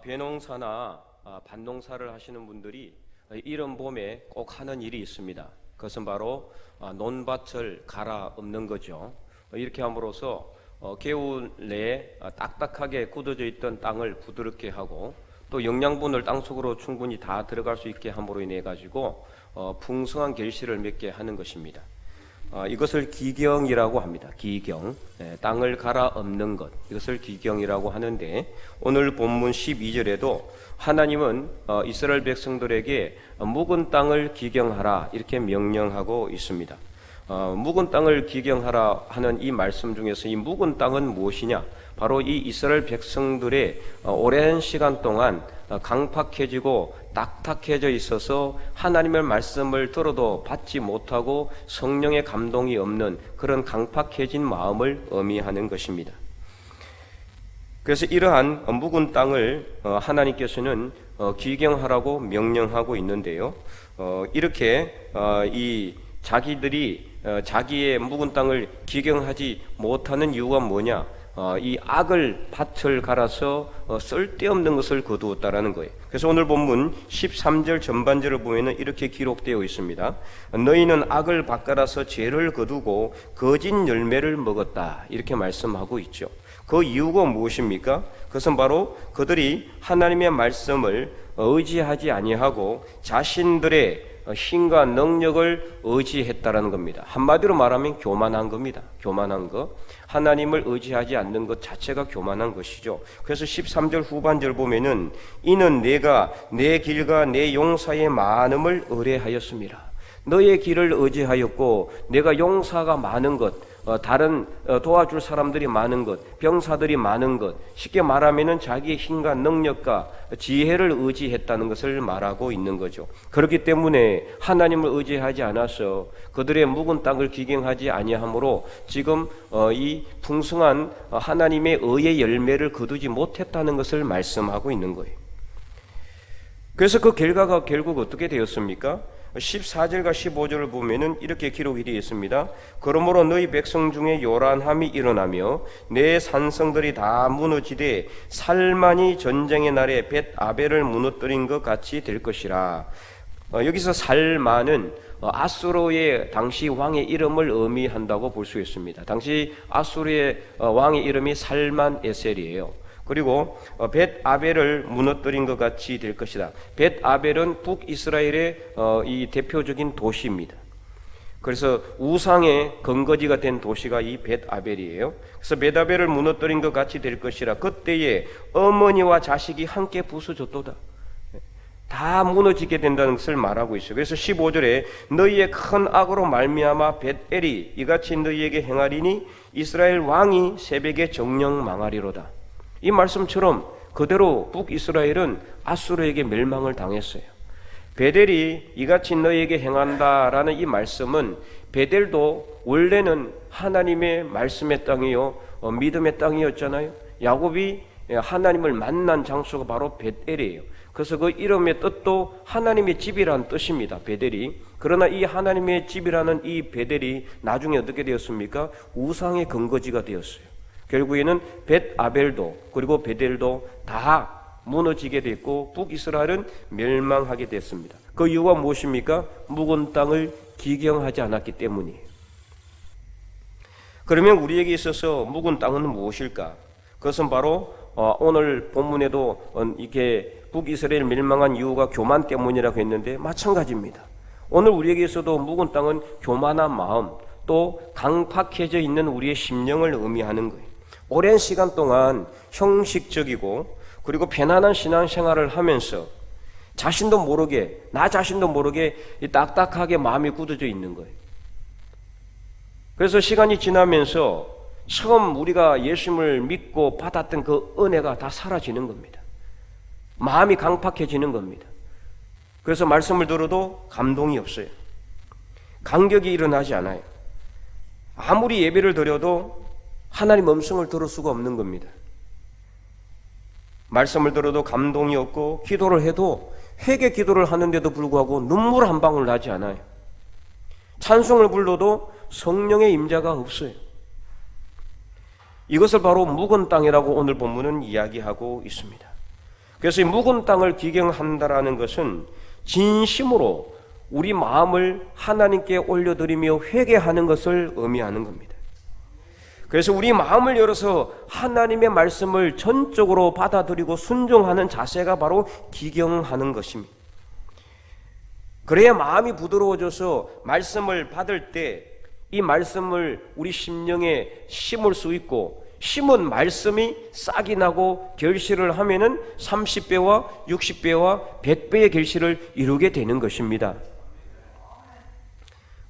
벼농사나 밭농사를 하시는 분들이 이른 봄에 꼭 하는 일이 있습니다. 그것은 바로 논밭을 갈아엎는 거죠. 이렇게 함으로써 겨울 내에 딱딱하게 굳어져 있던 땅을 부드럽게 하고 또 영양분을 땅속으로 충분히 다 들어갈 수 있게 함으로 인해 가지고 풍성한 결실을 맺게 하는 것입니다. 이것을 기경이라고 합니다. 기경, 땅을 갈아엎는 것, 이것을 기경이라고 하는데, 오늘 본문 12절에도 하나님은 이스라엘 백성들에게 묵은 땅을 기경하라 이렇게 명령하고 있습니다. 묵은 땅을 기경하라 하는 이 말씀 중에서 이 묵은 땅은 무엇이냐? 바로 이 이스라엘 백성들의 오랜 시간 동안 강팍해지고 딱딱해져 있어서 하나님의 말씀을 들어도 받지 못하고 성령의 감동이 없는 그런 강팍해진 마음을 의미하는 것입니다. 그래서 이러한 묵은 땅을 하나님께서는 기경하라고 명령하고 있는데요. 이렇게 이 자기들이 자기의 묵은 땅을 기경하지 못하는 이유가 뭐냐? 이 악을 밭을 갈아서 쓸데없는 것을 거두었다라는 거예요. 그래서 오늘 본문 13절 전반절을 보면은 이렇게 기록되어 있습니다. 너희는 악을 밭 갈아서 죄를 거두고 거짓 열매를 먹었다 이렇게 말씀하고 있죠. 그 이유가 무엇입니까? 그것은 바로 그들이 하나님의 말씀을 의지하지 아니하고 자신들의 힘과 능력을 의지했다라는 겁니다. 한마디로 말하면 교만한 겁니다. 교만한 것. 하나님을 의지하지 않는 것 자체가 교만한 것이죠. 그래서 13절 후반절 보면은 이는 내가 내 길과 내 용사의 많음을 의뢰하였습니다. 너의 길을 의지하였고 내가 용사가 많은 것, 다른 도와줄 사람들이 많은 것, 병사들이 많은 것, 쉽게 말하면은 자기의 힘과 능력과 지혜를 의지했다는 것을 말하고 있는 거죠. 그렇기 때문에 하나님을 의지하지 않아서 그들의 묵은 땅을 기경하지 아니하므로 지금 이 풍성한 하나님의 의의 열매를 거두지 못했다는 것을 말씀하고 있는 거예요. 그래서 그 결과가 결국 어떻게 되었습니까? 14절과 15절을 보면은 이렇게 기록이 되어 있습니다. 그러므로 너희 백성 중에 요란함이 일어나며 내 산성들이 다 무너지되 살만이 전쟁의 날에 벳 아벨을 무너뜨린 것 같이 될 것이라. 여기서 살만은 아수르의 당시 왕의 이름을 의미한다고 볼 수 있습니다. 당시 아수르의 왕의 이름이 살만 에셀이에요. 그리고 벳 아벨을 무너뜨린 것 같이 될 것이다. 벳 아벨은 북이스라엘의 이 대표적인 도시입니다. 그래서 우상의 근거지가 된 도시가 이 벳 아벨이에요. 그래서 벳 아벨을 무너뜨린 것 같이 될 것이라. 그때에 어머니와 자식이 함께 부서졌도다. 다 무너지게 된다는 것을 말하고 있어요. 그래서 15절에 너희의 큰 악으로 말미암아 벳엘이 이같이 너희에게 행하리니 이스라엘 왕이 새벽에 정령 망하리로다. 이 말씀처럼 그대로 북이스라엘은 아수르에게 멸망을 당했어요. 베델이 이같이 너희에게 행한다라는 이 말씀은 베델도 원래는 하나님의 말씀의 땅이요 믿음의 땅이었잖아요. 야곱이 하나님을 만난 장소가 바로 베델이에요. 그래서 그 이름의 뜻도 하나님의 집이라는 뜻입니다. 베델이. 그러나 이 하나님의 집이라는 이 베델이 나중에 어떻게 되었습니까? 우상의 근거지가 되었어요. 결국에는 벳 아벨도 그리고 베델도 다 무너지게 됐고 북이스라엘은 멸망하게 됐습니다. 그 이유가 무엇입니까? 묵은 땅을 기경하지 않았기 때문이에요. 그러면 우리에게 있어서 묵은 땅은 무엇일까? 그것은 바로 오늘 본문에도 이게 북이스라엘 멸망한 이유가 교만 때문이라고 했는데 마찬가지입니다. 오늘 우리에게 있어도 묵은 땅은 교만한 마음 또 강팍해져 있는 우리의 심령을 의미하는 거예요. 오랜 시간 동안 형식적이고 그리고 편안한 신앙생활을 하면서 자신도 모르게 나 자신도 모르게 딱딱하게 마음이 굳어져 있는 거예요. 그래서 시간이 지나면서 처음 우리가 예수님을 믿고 받았던 그 은혜가 다 사라지는 겁니다. 마음이 강팍해지는 겁니다. 그래서 말씀을 들어도 감동이 없어요. 감격이 일어나지 않아요. 아무리 예배를 드려도 하나님 음성을 들을 수가 없는 겁니다. 말씀을 들어도 감동이 없고 기도를 해도 회개 기도를 하는데도 불구하고 눈물 한 방울 나지 않아요. 찬송을 불러도 성령의 임재가 없어요. 이것을 바로 묵은 땅이라고 오늘 본문은 이야기하고 있습니다. 그래서 이 묵은 땅을 기경한다라는 것은 진심으로 우리 마음을 하나님께 올려드리며 회개하는 것을 의미하는 겁니다. 그래서 우리 마음을 열어서 하나님의 말씀을 전적으로 받아들이고 순종하는 자세가 바로 기경하는 것입니다. 그래야 마음이 부드러워져서 말씀을 받을 때 이 말씀을 우리 심령에 심을 수 있고, 심은 말씀이 싹이 나고 결실을 하면은 30배와 60배와 100배의 결실을 이루게 되는 것입니다.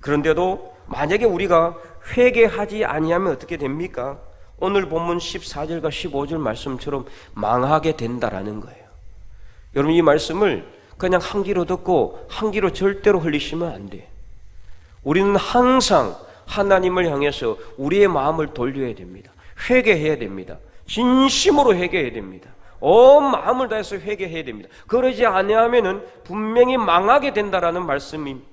그런데도 만약에 우리가 회개하지 아니하면 어떻게 됩니까? 오늘 본문 14절과 15절 말씀처럼 망하게 된다라는 거예요. 여러분, 이 말씀을 그냥 한 귀로 듣고 한 귀로 절대로 흘리시면 안 돼요. 우리는 항상 하나님을 향해서 우리의 마음을 돌려야 됩니다. 회개해야 됩니다. 진심으로 회개해야 됩니다. 온 마음을 다해서 회개해야 됩니다. 그러지 아니하면은 분명히 망하게 된다라는 말씀입니다.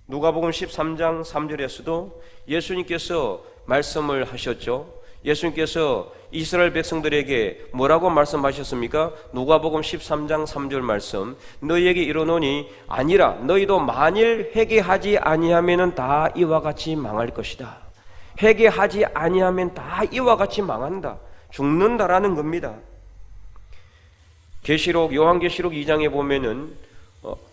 누가복음 13장 3절에서도 예수님께서 말씀을 하셨죠. 예수님께서 이스라엘 백성들에게 뭐라고 말씀하셨습니까? 누가복음 13장 3절 말씀, 너희에게 이르노니 아니라 너희도 만일 회개하지 아니하면은 다 이와 같이 망할 것이다. 회개하지 아니하면 다 이와 같이 망한다, 죽는다라는 겁니다. 계시록, 요한계시록 2장에 보면은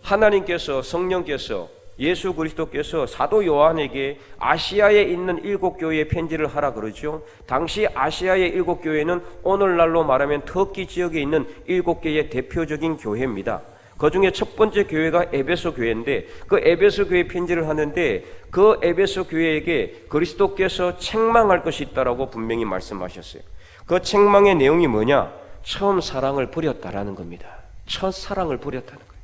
하나님께서, 성령께서, 예수 그리스도께서 사도 요한에게 아시아에 있는 7교회에 편지를 하라 그러죠. 당시 아시아의 7교회는 오늘날로 말하면 터키 지역에 있는 7개의 대표적인 교회입니다. 그 중에 첫 번째 교회가 에베소 교회인데, 그 에베소 교회 편지를 하는데 그 에베소 교회에게 그리스도께서 책망할 것이 있다라고 분명히 말씀하셨어요. 그 책망의 내용이 뭐냐? 처음 사랑을 버렸다라는 겁니다. 첫 사랑을 버렸다는 거예요.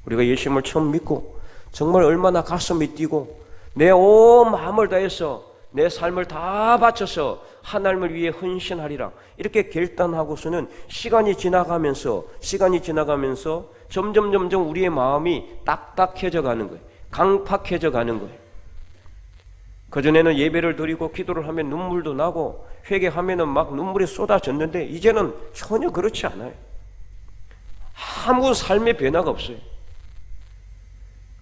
우리가 예수님을 처음 믿고 정말 얼마나 가슴이 뛰고 내 온 마음을 다해서 내 삶을 다 바쳐서 하나님을 위해 헌신하리라 이렇게 결단하고서는 시간이 지나가면서 점점 우리의 마음이 딱딱해져 가는 거예요. 강팍해져 가는 거예요. 그전에는 예배를 드리고 기도를 하면 눈물도 나고 회개하면은 막 눈물이 쏟아졌는데 이제는 전혀 그렇지 않아요. 아무 삶의 변화가 없어요.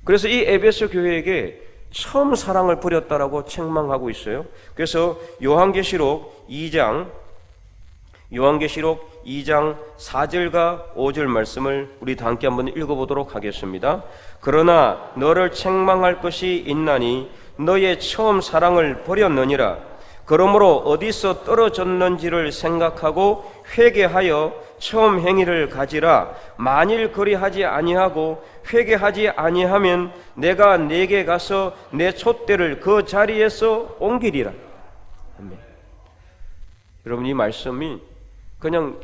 그래서 이 에베소 교회에게 처음 사랑을 버렸다라고 책망하고 있어요. 그래서 요한계시록 2장 4절과 5절 말씀을 우리 다 함께 한번 읽어보도록 하겠습니다. 그러나 너를 책망할 것이 있나니 너의 처음 사랑을 버렸느니라. 그러므로 어디서 떨어졌는지를 생각하고 회개하여 처음 행위를 가지라. 만일 그리하지 아니하고 회개하지 아니하면 내가 네게 가서 내 촛대를 그 자리에서 옮기리라. 아멘. 여러분, 이 말씀이 그냥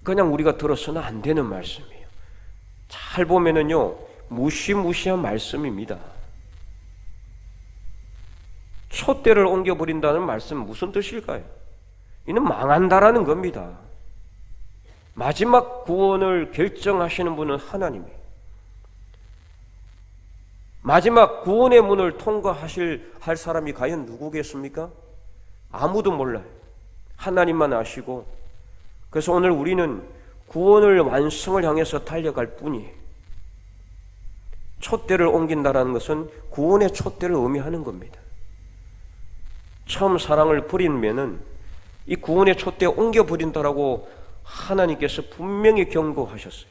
우리가 들어서는 안 되는 말씀이에요. 잘 보면은요, 무시무시한 말씀입니다. 촛대를 옮겨버린다는 말씀은 무슨 뜻일까요? 이는 망한다라는 겁니다. 마지막 구원을 결정하시는 분은 하나님이에요. 마지막 구원의 문을 할 사람이 과연 누구겠습니까? 아무도 몰라요. 하나님만 아시고. 그래서 오늘 우리는 구원을 완성을 향해서 달려갈 뿐이에요. 촛대를 옮긴다라는 것은 구원의 촛대를 의미하는 겁니다. 처음 사랑을 버리면은 이 구원의 촛대에 옮겨버린다라고 하나님께서 분명히 경고하셨어요.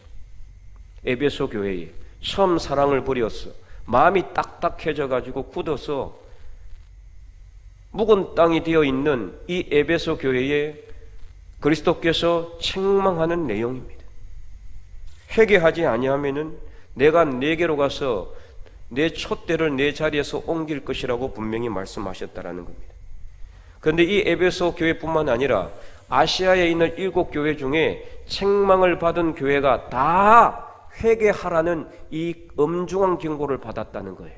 에베소 교회에 처음 사랑을 버렸어. 마음이 딱딱해져 가지고 굳어서 묵은 땅이 되어 있는 이 에베소 교회에 그리스도께서 책망하는 내용입니다. 회개하지 아니하면은 내가 네게로 가서 내 촛대를 내 자리에서 옮길 것이라고 분명히 말씀하셨다라는 겁니다. 그런데 이 에베소 교회뿐만 아니라 아시아에 있는 7교회 중에 책망을 받은 교회가 다 회개하라는 이 엄중한 경고를 받았다는 거예요.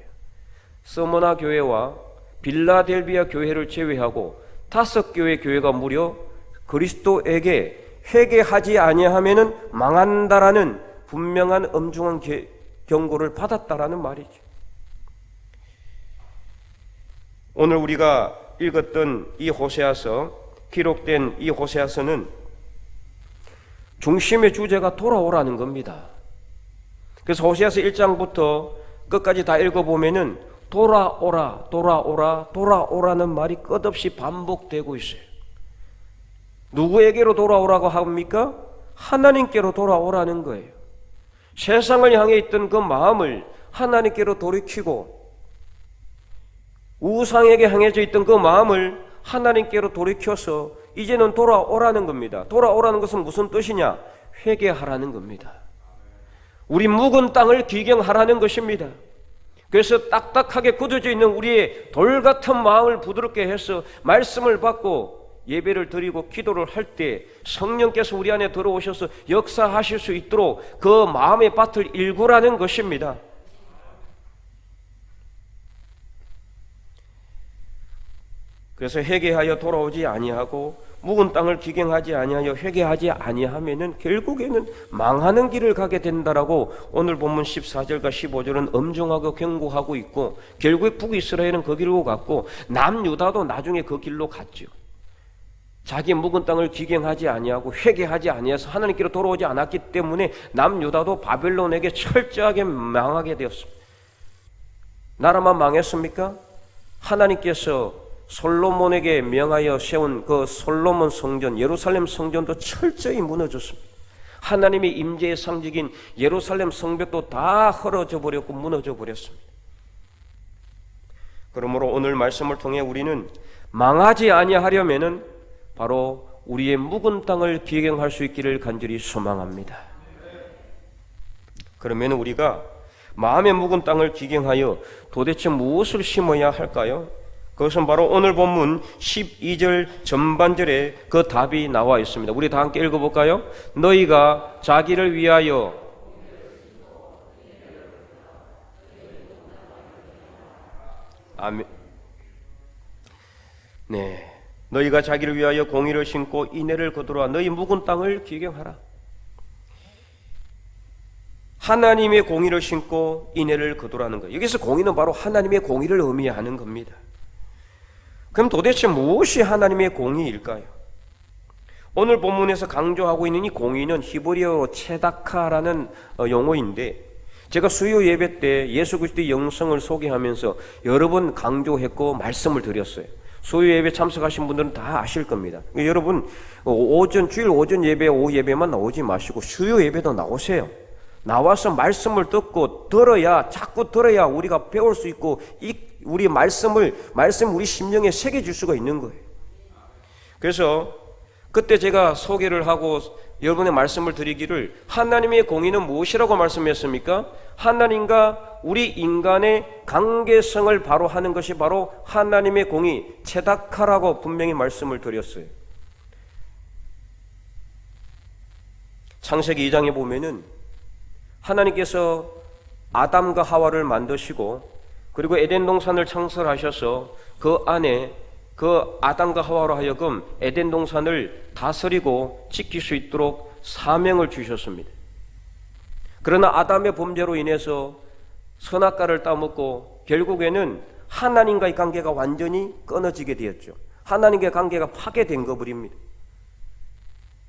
서머나 교회와 빌라델비아 교회를 제외하고 5교회 교회가 무려 그리스도에게 회개하지 아니하면은 망한다라는 분명한 엄중한 경고를 받았다라는 말이죠. 오늘 우리가 읽었던 이 호세아서, 기록된 이 호세아서는 중심의 주제가 돌아오라는 겁니다. 그래서 호세아서 1장부터 끝까지 다 읽어보면은 돌아오라, 돌아오라, 돌아오라는 말이 끝없이 반복되고 있어요. 누구에게로 돌아오라고 합니까? 하나님께로 돌아오라는 거예요. 세상을 향해 있던 그 마음을 하나님께로 돌이키고 우상에게 향해져 있던 그 마음을 하나님께로 돌이켜서 이제는 돌아오라는 겁니다. 돌아오라는 것은 무슨 뜻이냐? 회개하라는 겁니다. 우리 묵은 땅을 기경하라는 것입니다. 그래서 딱딱하게 굳어져 있는 우리의 돌 같은 마음을 부드럽게 해서 말씀을 받고 예배를 드리고 기도를 할 때 성령께서 우리 안에 들어오셔서 역사하실 수 있도록 그 마음의 밭을 일구라는 것입니다. 그래서 회개하여 돌아오지 아니하고 묵은 땅을 기경하지 아니하여 회개하지 아니하면은 결국에는 망하는 길을 가게 된다라고 오늘 본문 14절과 15절은 엄중하고 경고하고 있고, 결국에 북이스라엘은 그 길로 갔고 남유다도 나중에 그 길로 갔죠. 자기 묵은 땅을 기경하지 아니하고 회개하지 아니해서 하나님께로 돌아오지 않았기 때문에 남유다도 바벨론에게 철저하게 망하게 되었습니다. 나라만 망했습니까? 하나님께서 솔로몬에게 명하여 세운 그 솔로몬 성전, 예루살렘 성전도 철저히 무너졌습니다. 하나님의 임재의 상징인 예루살렘 성벽도 다 헐어져 버렸고 무너져 버렸습니다. 그러므로 오늘 말씀을 통해 우리는 망하지 아니하려면은 바로 우리의 묵은 땅을 기경할 수 있기를 간절히 소망합니다. 그러면 우리가 마음의 묵은 땅을 기경하여 도대체 무엇을 심어야 할까요? 그것은 바로 오늘 본문 12절 전반절에 그 답이 나와 있습니다. 우리 다 함께 읽어볼까요? 너희가 자기를 위하여 아멘. 네, 너희가 자기를 위하여 공의를 심고 인애를 거두라. 너희 묵은 땅을 기경하라. 하나님의 공의를 심고 인애를 거두라는 거예요. 여기서 공의는 바로 하나님의 공의를 의미하는 겁니다. 그럼 도대체 무엇이 하나님의 공의일까요? 오늘 본문에서 강조하고 있는 이 공의는 히브리어로 체다카라는 용어인데, 제가 수요 예배 때 예수 그리스도의 영성을 소개하면서 여러 번 강조했고 말씀을 드렸어요. 수요 예배 참석하신 분들은 다 아실 겁니다. 여러분 주일 오전 예배, 오후 예배만 나오지 마시고 수요 예배도 나오세요. 나와서 말씀을 듣고 자꾸 들어야 우리가 배울 수 있고 우리 말씀 우리 심령에 새겨질 수가 있는 거예요. 그래서 그때 제가 소개를 하고 여러분의 말씀을 드리기를, 하나님의 공의는 무엇이라고 말씀했습니까? 하나님과 우리 인간의 관계성을 바로 하는 것이 바로 하나님의 공의, 체다카라고 분명히 말씀을 드렸어요. 창세기 2장에 보면은 하나님께서 아담과 하와를 만드시고 그리고 에덴 동산을 창설하셔서 그 안에 그 아담과 하와로 하여금 에덴 동산을 다스리고 지킬 수 있도록 사명을 주셨습니다. 그러나 아담의 범죄로 인해서 선악과를 따먹고 결국에는 하나님과의 관계가 완전히 끊어지게 되었죠. 하나님과의 관계가 파괴된 것입니다.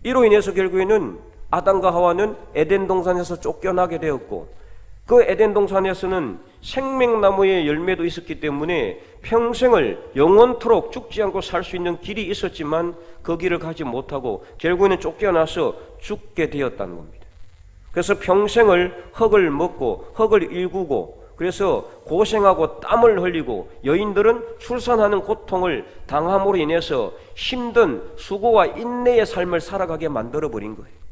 이로 인해서 결국에는 아담과 하와는 에덴 동산에서 쫓겨나게 되었고, 그 에덴 동산에서는 생명나무의 열매도 있었기 때문에 평생을 영원토록 죽지 않고 살 수 있는 길이 있었지만 그 길을 가지 못하고 결국에는 쫓겨나서 죽게 되었다는 겁니다. 그래서 평생을 흙을 먹고 흙을 일구고, 그래서 고생하고 땀을 흘리고 여인들은 출산하는 고통을 당함으로 인해서 힘든 수고와 인내의 삶을 살아가게 만들어버린 거예요.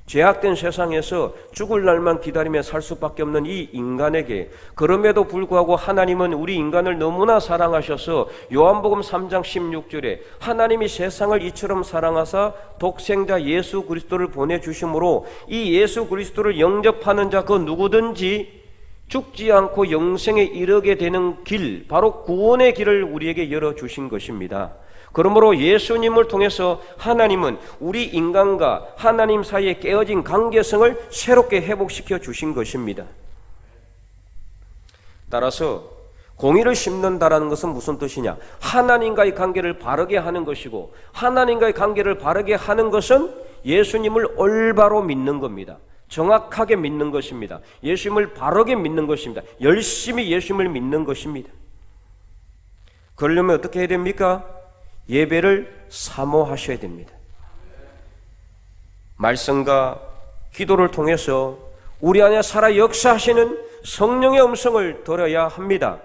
죄악된 세상에서 죽을 날만 기다리며 살 수밖에 없는 이 인간에게, 그럼에도 불구하고 하나님은 우리 인간을 너무나 사랑하셔서 요한복음 3장 16절에 하나님이 세상을 이처럼 사랑하사 독생자 예수 그리스도를 보내주심으로 이 예수 그리스도를 영접하는 자 그 누구든지 죽지 않고 영생에 이르게 되는 길, 바로 구원의 길을 우리에게 열어주신 것입니다. 그러므로 예수님을 통해서 하나님은 우리 인간과 하나님 사이에 깨어진 관계성을 새롭게 회복시켜 주신 것입니다. 따라서 공의를 심는다라는 것은 무슨 뜻이냐? 하나님과의 관계를 바르게 하는 것이고, 하나님과의 관계를 바르게 하는 것은 예수님을 올바로 믿는 겁니다. 정확하게 믿는 것입니다. 예수님을 바르게 믿는 것입니다. 열심히 예수님을 믿는 것입니다. 그러려면 어떻게 해야 됩니까? 예배를 사모하셔야 됩니다. 말씀과 기도를 통해서 우리 안에 살아 역사하시는 성령의 음성을 들어야 합니다.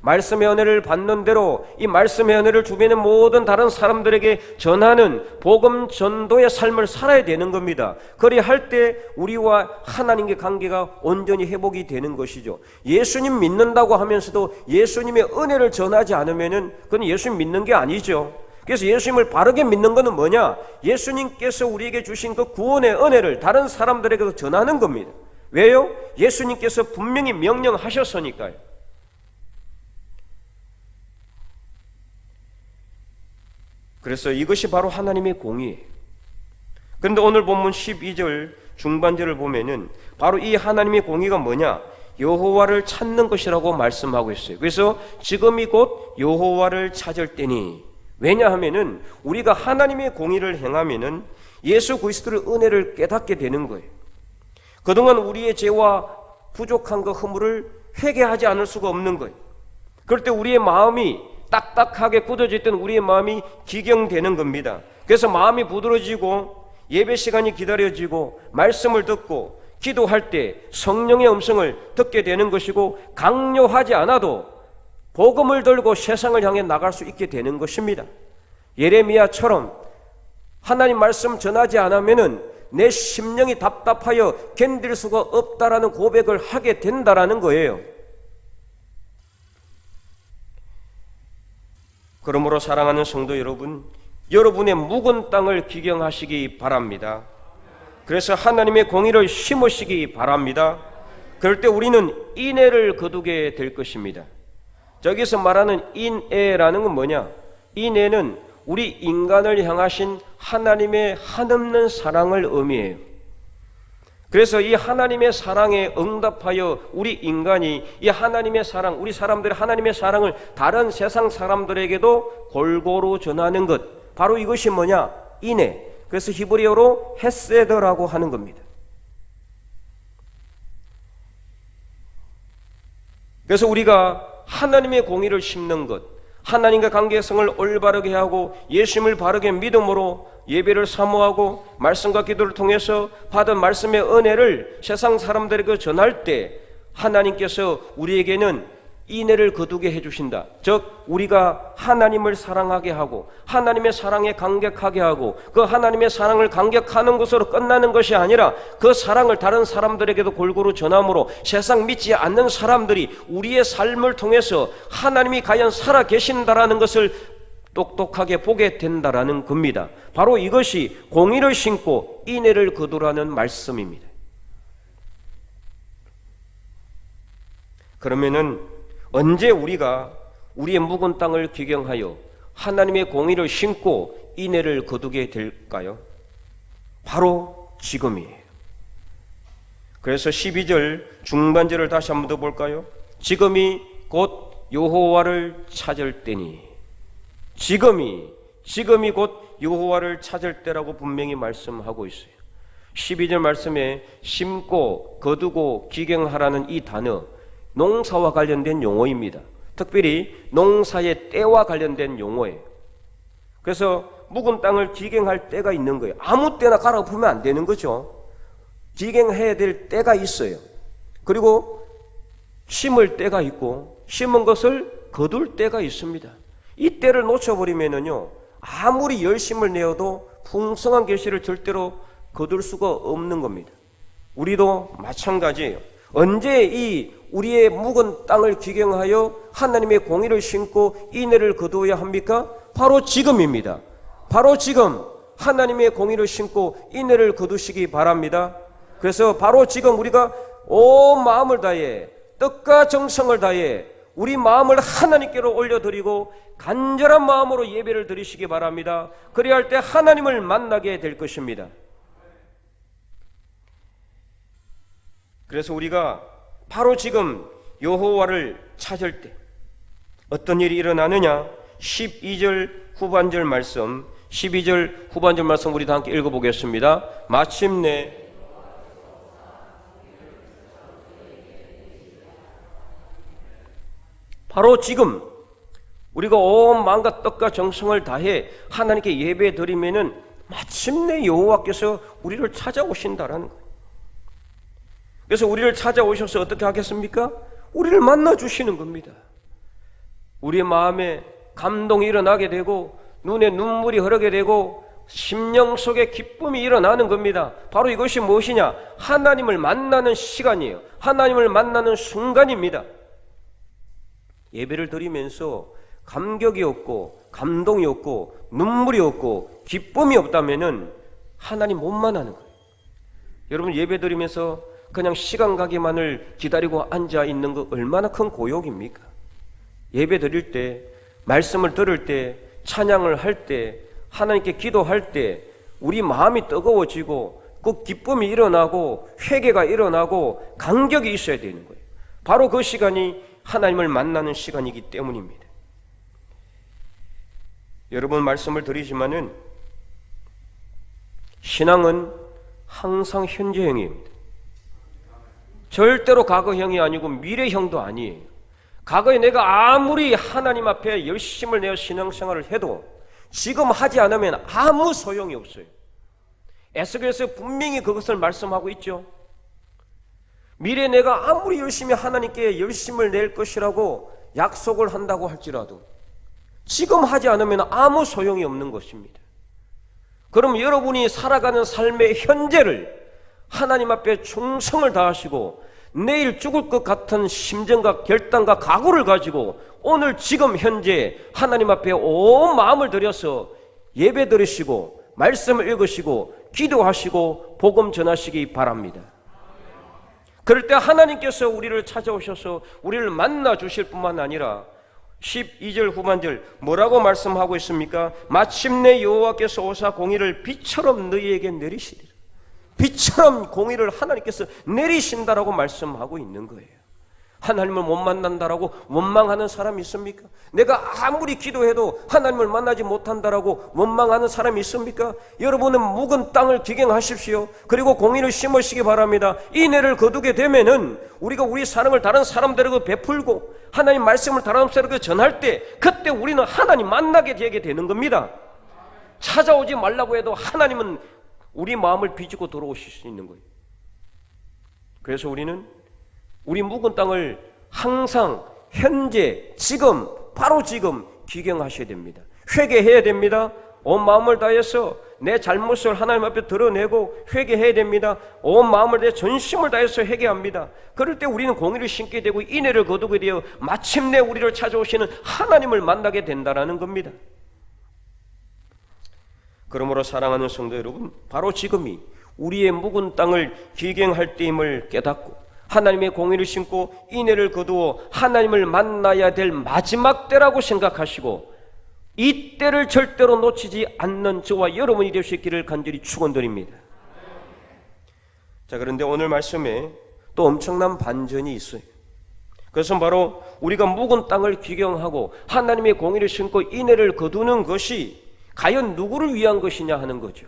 말씀의 은혜를 받는 대로 이 말씀의 은혜를 주변의 모든 다른 사람들에게 전하는 복음 전도의 삶을 살아야 되는 겁니다. 그리할 때 우리와 하나님의 관계가 온전히 회복이 되는 것이죠. 예수님 믿는다고 하면서도 예수님의 은혜를 전하지 않으면은 그건 예수님 믿는 게 아니죠. 그래서 예수님을 바르게 믿는 것은 뭐냐? 예수님께서 우리에게 주신 그 구원의 은혜를 다른 사람들에게도 전하는 겁니다. 왜요? 예수님께서 분명히 명령하셨으니까요. 그래서 이것이 바로 하나님의 공의예요. 그런데 오늘 본문 12절 중반절을 보면은 바로 이 하나님의 공의가 뭐냐? 여호와를 찾는 것이라고 말씀하고 있어요. 그래서 지금이 곧 여호와를 찾을 때니. 왜냐하면은 우리가 하나님의 공의를 행하면은 예수 그리스도의 은혜를 깨닫게 되는 거예요. 그동안 우리의 죄와 부족한 그 허물을 회개하지 않을 수가 없는 거예요. 그럴 때 우리의 마음이 딱딱하게 굳어져 있던 우리의 마음이 기경되는 겁니다. 그래서 마음이 부드러워지고 예배 시간이 기다려지고 말씀을 듣고 기도할 때 성령의 음성을 듣게 되는 것이고 강요하지 않아도 복음을 들고 세상을 향해 나갈 수 있게 되는 것입니다. 예레미야처럼 하나님 말씀 전하지 않으면은 내 심령이 답답하여 견딜 수가 없다라는 고백을 하게 된다라는 거예요. 그러므로 사랑하는 성도 여러분, 여러분의 묵은 땅을 기경하시기 바랍니다. 그래서 하나님의 공의를 심으시기 바랍니다. 그럴 때 우리는 인애를 거두게 될 것입니다. 저기서 말하는 인애라는 건 뭐냐? 인애는 우리 인간을 향하신 하나님의 한없는 사랑을 의미해요. 그래서 이 하나님의 사랑에 응답하여 우리 인간이 이 하나님의 사랑, 우리 사람들의 하나님의 사랑을 다른 세상 사람들에게도 골고루 전하는 것, 바로 이것이 뭐냐? 인애. 그래서 히브리어로 헤세드라고 하는 겁니다. 그래서 우리가 하나님의 공의를 심는 것, 하나님과 관계성을 올바르게 하고 예수님을 바르게 믿음으로 예배를 사모하고 말씀과 기도를 통해서 받은 말씀의 은혜를 세상 사람들에게 전할 때 하나님께서 우리에게는 인애를 거두게 해주신다. 즉 우리가 하나님을 사랑하게 하고 하나님의 사랑에 감격하게 하고 그 하나님의 사랑을 감격하는 것으로 끝나는 것이 아니라 그 사랑을 다른 사람들에게도 골고루 전함으로 세상 믿지 않는 사람들이 우리의 삶을 통해서 하나님이 과연 살아 계신다라는 것을 똑똑하게 보게 된다라는 겁니다. 바로 이것이 공의를 심고 인애를 거두라는 말씀입니다. 그러면은 언제 우리가 우리의 묵은 땅을 기경하여 하나님의 공의를 심고 인애를 거두게 될까요? 바로 지금이에요. 그래서 12절 중반절을 다시 한번 더 볼까요? 지금이 곧 여호와를 찾을 때니. 지금이 곧 여호와를 찾을 때라고 분명히 말씀하고 있어요. 12절 말씀에 심고 거두고 기경하라는 이 단어, 농사와 관련된 용어입니다. 특별히 농사의 때와 관련된 용어예요. 그래서 묵은 땅을 기경할 때가 있는 거예요. 아무 때나 갈아엎으면 안 되는 거죠. 기경해야 될 때가 있어요. 그리고 심을 때가 있고 심은 것을 거둘 때가 있습니다. 이 때를 놓쳐버리면은요, 아무리 열심을 내어도 풍성한 결실을 절대로 거둘 수가 없는 겁니다. 우리도 마찬가지예요. 언제 이 우리의 묵은 땅을 기경하여 하나님의 공의를 심고 인애를 거두어야 합니까? 바로 지금입니다. 바로 지금 하나님의 공의를 심고 인애를 거두시기 바랍니다. 그래서 바로 지금 우리가 온 마음을 다해 뜻과 정성을 다해 우리 마음을 하나님께로 올려드리고 간절한 마음으로 예배를 드리시기 바랍니다. 그래야 할 때 하나님을 만나게 될 것입니다. 그래서 우리가 바로 지금 여호와를 찾을 때 어떤 일이 일어나느냐? 12절 후반절 말씀 12절 후반절 말씀 우리 다 함께 읽어보겠습니다. 마침내 바로 지금 우리가 온 마음과 뜻과 정성을 다해 하나님께 예배 드리면은 마침내 여호와께서 우리를 찾아오신다라는 거예요. 그래서 우리를 찾아오셔서 어떻게 하겠습니까? 우리를 만나 주시는 겁니다. 우리의 마음에 감동이 일어나게 되고 눈에 눈물이 흐르게 되고 심령 속에 기쁨이 일어나는 겁니다. 바로 이것이 무엇이냐? 하나님을 만나는 시간이에요. 하나님을 만나는 순간입니다. 예배를 드리면서 감격이 없고 감동이 없고 눈물이 없고 기쁨이 없다면은 하나님 못 만나는 거예요. 여러분 예배 드리면서 그냥 시간 가기만을 기다리고 앉아 있는 거 얼마나 큰 고역입니까? 예배 드릴 때, 말씀을 들을 때, 찬양을 할 때, 하나님께 기도할 때 우리 마음이 뜨거워지고 그 기쁨이 일어나고 회개가 일어나고 감격이 있어야 되는 거예요. 바로 그 시간이 하나님을 만나는 시간이기 때문입니다. 여러 번 말씀을 드리지만은 신앙은 항상 현재형입니다. 절대로 과거형이 아니고 미래형도 아니에요. 과거에 내가 아무리 하나님 앞에 열심을 내어 신앙생활을 해도 지금 하지 않으면 아무 소용이 없어요. 에스겔에서 분명히 그것을 말씀하고 있죠. 미래에 내가 아무리 열심히 하나님께 열심을 낼 것이라고 약속을 한다고 할지라도 지금 하지 않으면 아무 소용이 없는 것입니다. 그럼 여러분이 살아가는 삶의 현재를 하나님 앞에 충성을 다하시고 내일 죽을 것 같은 심정과 결단과 각오를 가지고 오늘 지금 현재 하나님 앞에 온 마음을 들여서 예배 드리시고 말씀을 읽으시고 기도하시고 복음 전하시기 바랍니다. 그럴 때 하나님께서 우리를 찾아오셔서 우리를 만나 주실 뿐만 아니라 12절 후반절 뭐라고 말씀하고 있습니까? 마침내 여호와께서 오사 공의를 빛처럼 너희에게 내리시리라. 빛처럼 공의를 하나님께서 내리신다라고 말씀하고 있는 거예요. 하나님을 못 만난다라고 원망하는 사람이 있습니까? 내가 아무리 기도해도 하나님을 만나지 못한다라고 원망하는 사람이 있습니까? 여러분은 묵은 땅을 기경하십시오. 그리고 공의를 심으시기 바랍니다. 이 내를 거두게 되면은 우리가 우리 사랑을 다른 사람들에게 베풀고 하나님 말씀을 다른 사람에게 전할 때 그때 우리는 하나님 만나게 되게 되는 겁니다. 찾아오지 말라고 해도 하나님은 우리 마음을 비추고 돌아오실 수 있는 거예요. 그래서 우리는 우리 묵은 땅을 항상 현재 지금 바로 지금 기경하셔야 됩니다. 회개해야 됩니다. 온 마음을 다해서 내 잘못을 하나님 앞에 드러내고 회개해야 됩니다. 온 마음을 다해 전심을 다해서 회개합니다. 그럴 때 우리는 공의를 심게 되고 인애를 거두게 되어 마침내 우리를 찾아오시는 하나님을 만나게 된다는 겁니다. 그러므로 사랑하는 성도 여러분, 바로 지금이 우리의 묵은 땅을 기경할 때임을 깨닫고 하나님의 공의를 심고 인애를 거두어 하나님을 만나야 될 마지막 때라고 생각하시고 이 때를 절대로 놓치지 않는 저와 여러분이 될 수 있기를 간절히 축원드립니다. 자, 그런데 오늘 말씀에 또 엄청난 반전이 있어요. 그것은 바로 우리가 묵은 땅을 기경하고 하나님의 공의를 심고 인애를 거두는 것이 과연 누구를 위한 것이냐 하는 거죠.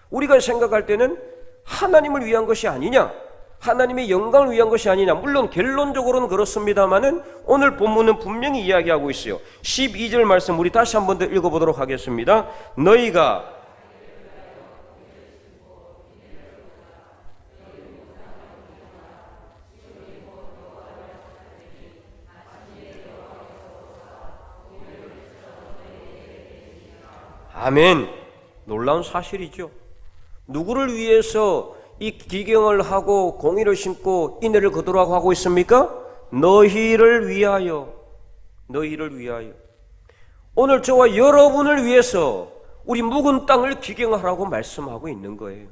우리가 생각할 때는 하나님을 위한 것이 아니냐, 하나님의 영광을 위한 것이 아니냐. 물론 결론적으로는 그렇습니다만은 오늘 본문은 분명히 이야기하고 있어요. 12절 말씀 우리 다시 한 번 더 읽어보도록 하겠습니다. 너희가 아멘. 놀라운 사실이죠. 누구를 위해서 이 기경을 하고 공의를 심고 인애를 거두라고 하고 있습니까? 너희를 위하여. 너희를 위하여. 오늘 저와 여러분을 위해서 우리 묵은 땅을 기경하라고 말씀하고 있는 거예요.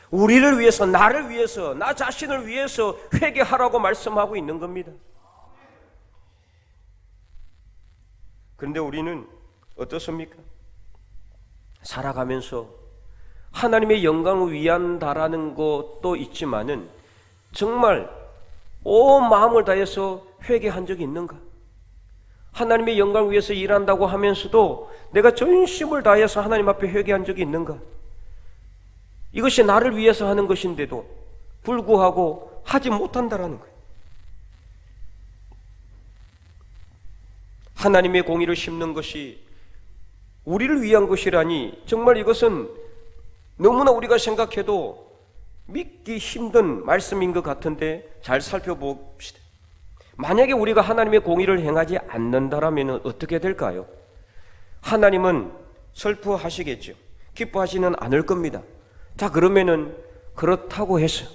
우리를 위해서, 나를 위해서, 나 자신을 위해서 회개하라고 말씀하고 있는 겁니다. 그런데 우리는 어떻습니까? 살아가면서 하나님의 영광을 위한다라는 것도 있지만은 정말 온 마음을 다해서 회개한 적이 있는가? 하나님의 영광을 위해서 일한다고 하면서도 내가 전심을 다해서 하나님 앞에 회개한 적이 있는가? 이것이 나를 위해서 하는 것인데도 불구하고 하지 못한다라는 거예요. 하나님의 공의를 심는 것이 우리를 위한 것이라니 정말 이것은 너무나 우리가 생각해도 믿기 힘든 말씀인 것 같은데 잘 살펴봅시다. 만약에 우리가 하나님의 공의를 행하지 않는다라면 어떻게 될까요? 하나님은 슬퍼하시겠죠. 기뻐하지는 않을 겁니다. 자, 그러면은 그렇다고 해서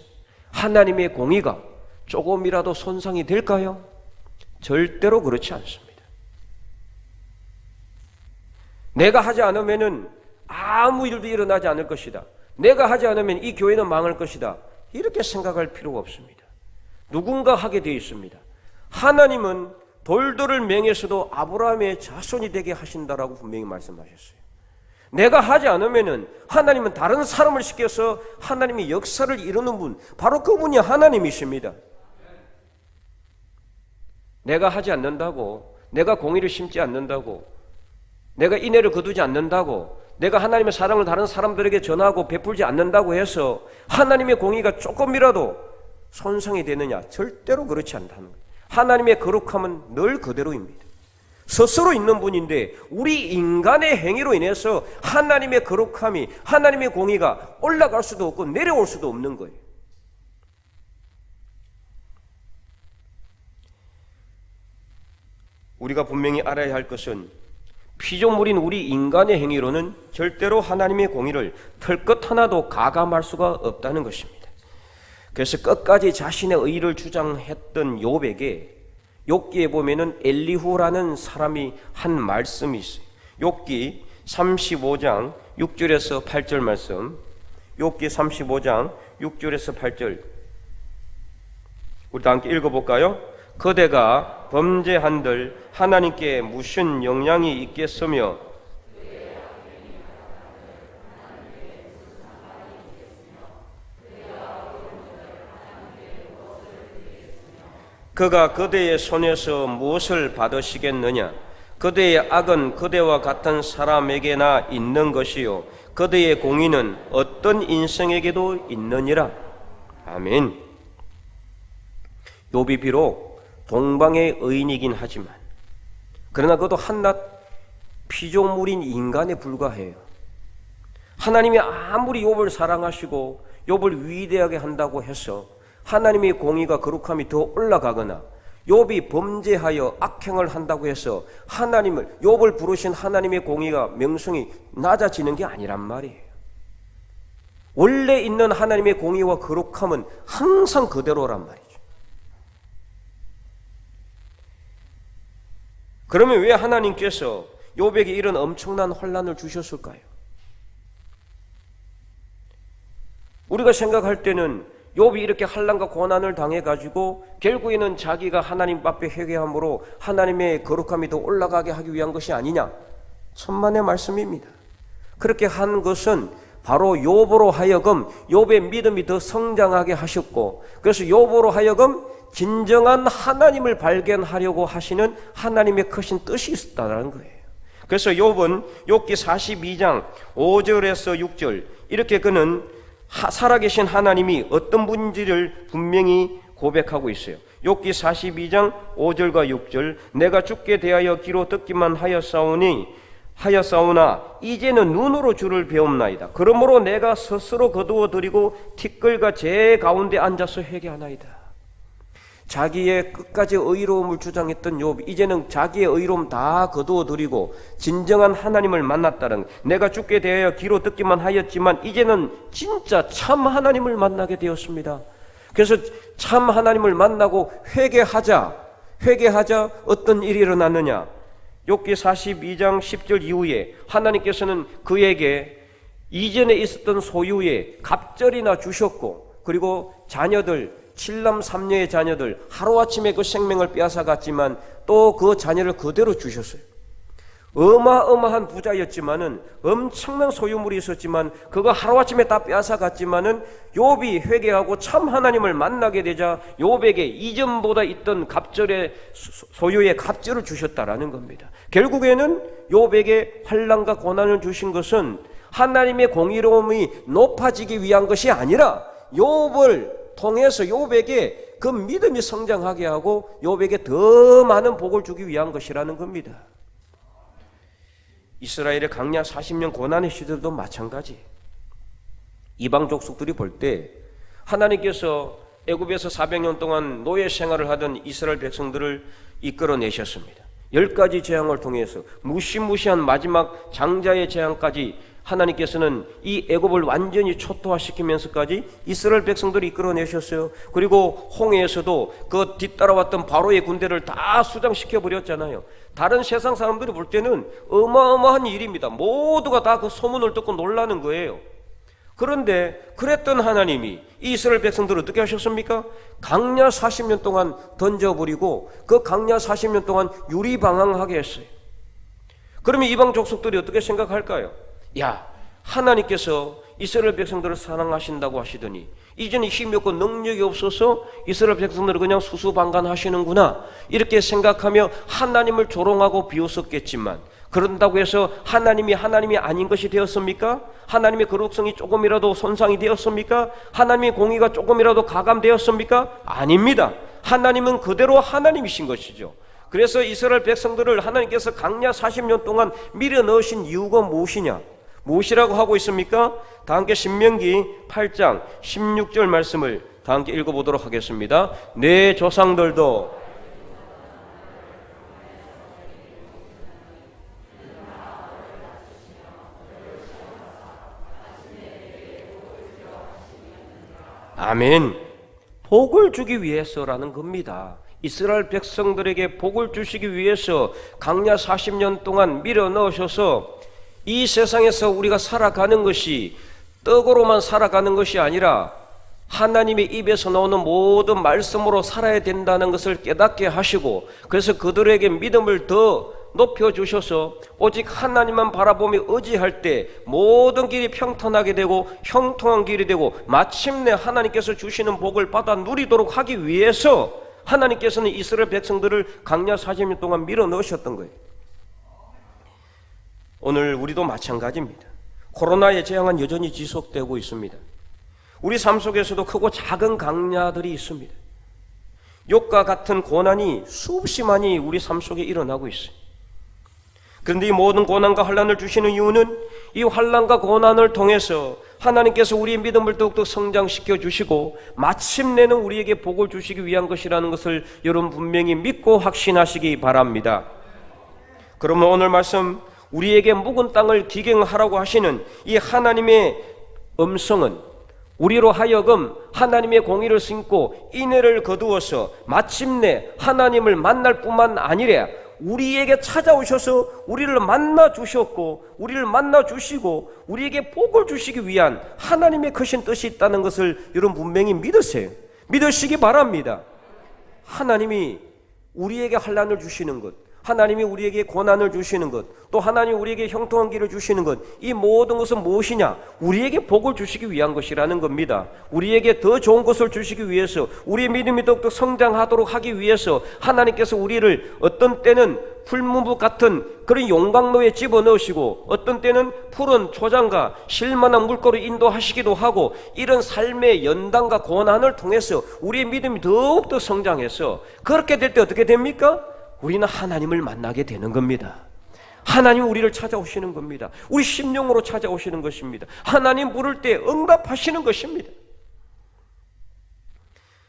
하나님의 공의가 조금이라도 손상이 될까요? 절대로 그렇지 않습니다. 내가 하지 않으면은 아무 일도 일어나지 않을 것이다. 내가 하지 않으면 이 교회는 망할 것이다. 이렇게 생각할 필요가 없습니다. 누군가 하게 되어 있습니다. 하나님은 돌들을 맹해서도 아브라함의 자손이 되게 하신다라고 분명히 말씀하셨어요. 내가 하지 않으면은 하나님은 다른 사람을 시켜서 하나님의 역사를 이루는 분, 바로 그분이 하나님이십니다. 내가 하지 않는다고, 내가 공의를 심지 않는다고, 내가 인애를 거두지 않는다고, 내가 하나님의 사랑을 다른 사람들에게 전하고 베풀지 않는다고 해서 하나님의 공의가 조금이라도 손상이 되느냐? 절대로 그렇지 않다는 거예요. 하나님의 거룩함은 늘 그대로입니다. 스스로 있는 분인데 우리 인간의 행위로 인해서 하나님의 거룩함이, 하나님의 공의가 올라갈 수도 없고 내려올 수도 없는 거예요. 우리가 분명히 알아야 할 것은 피조물인 우리 인간의 행위로는 절대로 하나님의 공의를 털것 하나도 가감할 수가 없다는 것입니다. 그래서 끝까지 자신의 의를 주장했던 욥에게 욥기에 보면은 엘리후라는 사람이 한 말씀이 있어요. 욥기 35장 6절에서 8절 말씀. 욥기 35장 6절에서 8절. 우리 다 함께 읽어볼까요? 그대가 범죄한들 하나님께 무슨 영향이 있겠으며 그가 그대의 손에서 무엇을 받으시겠느냐? 그대의 악은 그대와 같은 사람에게나 있는 것이요 그대의 공의는 어떤 인생에게도 있느니라. 아멘. 욥이 비록 동방의 의인이긴 하지만 그러나 그것도 한낱 피조물인 인간에 불과해요. 하나님이 아무리 욥을 사랑하시고 욥을 위대하게 한다고 해서 하나님의 공의가 거룩함이 더 올라가거나 욥이 범죄하여 악행을 한다고 해서 하나님을, 욥을 부르신 하나님의 공의가 명성이 낮아지는 게 아니란 말이에요. 원래 있는 하나님의 공의와 거룩함은 항상 그대로란 말이죠. 그러면 왜 하나님께서 욥에게 이런 엄청난 혼란을 주셨을까요? 우리가 생각할 때는 욥이 이렇게 환난과 고난을 당해가지고 결국에는 자기가 하나님 앞에 회개함으로 하나님의 거룩함이 더 올라가게 하기 위한 것이 아니냐? 천만의 말씀입니다. 그렇게 한 것은 바로 욥으로 하여금 욥의 믿음이 더 성장하게 하셨고, 그래서 욥으로 하여금 진정한 하나님을 발견하려고 하시는 하나님의 크신 뜻이 있었다는 거예요. 그래서 욥은 욥기 42장 5절에서 6절 이렇게 그는 살아계신 하나님이 어떤 분인지를 분명히 고백하고 있어요. 욥기 42장 5절과 6절 내가 주께 대하여 귀로 듣기만 하였사오나 이제는 눈으로 주를 배움나이다. 그러므로 내가 스스로 거두어 드리고 티끌과 제 가운데 앉아서 회개하나이다. 자기의 끝까지 의로움을 주장했던 욥이 이제는 자기의 의로움 다 거두어드리고 진정한 하나님을 만났다는, 내가 주께 대하여 귀로 듣기만 하였지만 이제는 진짜 참 하나님을 만나게 되었습니다. 그래서 참 하나님을 만나고 회개하자 어떤 일이 일어났느냐? 욥기 42장 10절 이후에 하나님께서는 그에게 이전에 있었던 소유의 갑절이나 주셨고, 그리고 자녀들 7남 3녀의 자녀들 하루아침에 그 생명을 빼앗아갔지만 또 그 자녀를 그대로 주셨어요. 어마어마한 부자였지만은 엄청난 소유물이 있었지만 그거 하루아침에 다 빼앗아갔지만은 욥이 회개하고 참 하나님을 만나게 되자 욥에게 이전보다 있던 갑절의 소유의 갑절을 주셨다라는 겁니다. 결국에는 욥에게 환난과 고난을 주신 것은 하나님의 공의로움이 높아지기 위한 것이 아니라 욥을 통해서 욥에게 그 믿음이 성장하게 하고 욥에게 더 많은 복을 주기 위한 것이라는 겁니다. 이스라엘의 강야 40년 고난의 시대도 마찬가지. 이방 족속들이 볼 때 하나님께서 애굽에서 400년 동안 노예 생활을 하던 이스라엘 백성들을 이끌어내셨습니다. 10가지 재앙을 통해서 무시무시한 마지막 장자의 재앙까지 하나님께서는 이 애굽을 완전히 초토화시키면서까지 이스라엘 백성들을 이끌어내셨어요. 그리고 홍해에서도 그 뒤따라왔던 바로의 군대를 다 수장시켜 버렸잖아요. 다른 세상 사람들이 볼 때는 어마어마한 일입니다. 모두가 다 그 소문을 듣고 놀라는 거예요. 그런데 그랬던 하나님이 이스라엘 백성들을 어떻게 하셨습니까? 강야 40년 동안 던져버리고 그 강야 40년 동안 유리방황하게 했어요. 그러면 이방 족속들이 어떻게 생각할까요? 야, 하나님께서 이스라엘 백성들을 사랑하신다고 하시더니 이제는 힘이 없고 능력이 없어서 이스라엘 백성들을 그냥 수수방관하시는구나, 이렇게 생각하며 하나님을 조롱하고 비웃었겠지만, 그런다고 해서 하나님이 아닌 것이 되었습니까? 하나님의 거룩성이 조금이라도 손상이 되었습니까? 하나님의 공의가 조금이라도 가감되었습니까? 아닙니다. 하나님은 그대로 하나님이신 것이죠. 그래서 이스라엘 백성들을 하나님께서 강야 40년 동안 밀어 넣으신 이유가 무엇이냐? 무엇이라고 하고 있습니까? 다 함께 신명기 8장 16절 말씀을 다 함께 읽어보도록 하겠습니다. 내 조상들도 아멘. 복을 주기 위해서라는 겁니다. 이스라엘 백성들에게 복을 주시기 위해서 강야 40년 동안 밀어 넣으셔서 이 세상에서 우리가 살아가는 것이 떡으로만 살아가는 것이 아니라 하나님의 입에서 나오는 모든 말씀으로 살아야 된다는 것을 깨닫게 하시고, 그래서 그들에게 믿음을 더 높여주셔서 오직 하나님만 바라보며 의지할 때 모든 길이 평탄하게 되고 형통한 길이 되고 마침내 하나님께서 주시는 복을 받아 누리도록 하기 위해서 하나님께서는 이스라엘 백성들을 강야 40년 동안 밀어 넣으셨던 거예요. 오늘 우리도 마찬가지입니다. 코로나의 재앙은 여전히 지속되고 있습니다. 우리 삶 속에서도 크고 작은 강야들이 있습니다. 욕과 같은 고난이 수없이 많이 우리 삶 속에 일어나고 있어요. 그런데 이 모든 고난과 환난을 주시는 이유는 이 환난과 고난을 통해서 하나님께서 우리의 믿음을 더욱더 성장시켜 주시고 마침내는 우리에게 복을 주시기 위한 것이라는 것을 여러분 분명히 믿고 확신하시기 바랍니다. 그러면 오늘 말씀, 우리에게 묵은 땅을 기경하라고 하시는 이 하나님의 음성은 우리로 하여금 하나님의 공의를 심고 인애를 거두어서 마침내 하나님을 만날 뿐만 아니라 우리에게 찾아오셔서 우리를 만나 주셨고 우리를 만나 주시고 우리에게 복을 주시기 위한 하나님의 크신 뜻이 있다는 것을 여러분 분명히 믿으세요. 믿으시기 바랍니다. 하나님이 우리에게 환난을 주시는 것, 하나님이 우리에게 고난을 주시는 것, 또 하나님이 우리에게 형통한 길을 주시는 것, 이 모든 것은 무엇이냐? 우리에게 복을 주시기 위한 것이라는 겁니다. 우리에게 더 좋은 것을 주시기 위해서, 우리의 믿음이 더욱더 성장하도록 하기 위해서 하나님께서 우리를 어떤 때는 풀무불 같은 그런 용광로에 집어넣으시고 어떤 때는 푸른 초장과 실만한 물고로 인도하시기도 하고, 이런 삶의 연단과 고난을 통해서 우리의 믿음이 더욱더 성장해서 그렇게 될 때 어떻게 됩니까? 우리는 하나님을 만나게 되는 겁니다. 하나님이 우리를 찾아오시는 겁니다. 우리 심령으로 찾아오시는 것입니다. 하나님 부를 때 응답하시는 것입니다.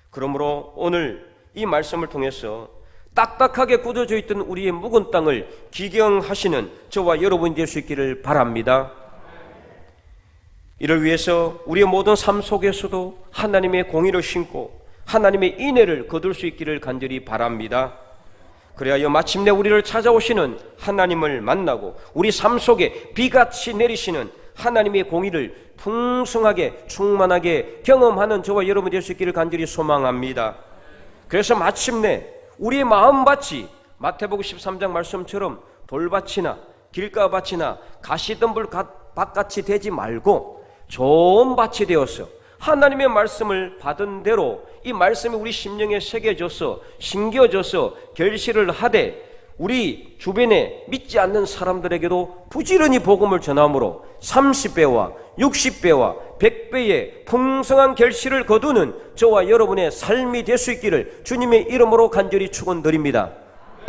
그러므로 오늘 이 말씀을 통해서 딱딱하게 굳어져 있던 우리의 묵은 땅을 기경하시는 저와 여러분이 될 수 있기를 바랍니다. 이를 위해서 우리의 모든 삶 속에서도 하나님의 공의를 심고 하나님의 인애를 거둘 수 있기를 간절히 바랍니다. 그래야 마침내 우리를 찾아오시는 하나님을 만나고 우리 삶 속에 비같이 내리시는 하나님의 공의를 풍성하게 충만하게 경험하는 저와 여러분이 될 수 있기를 간절히 소망합니다. 그래서 마침내 우리의 마음밭이 마태복음 13장 말씀처럼 돌밭이나 길가밭이나 가시덤불 밭같이 되지 말고 좋은 밭이 되어서 하나님의 말씀을 받은 대로 이 말씀이 우리 심령에 새겨져서 심겨져서 결실을 하되 우리 주변에 믿지 않는 사람들에게도 부지런히 복음을 전함으로 30배와 60배와 100배의 풍성한 결실을 거두는 저와 여러분의 삶이 될 수 있기를 주님의 이름으로 간절히 축원드립니다.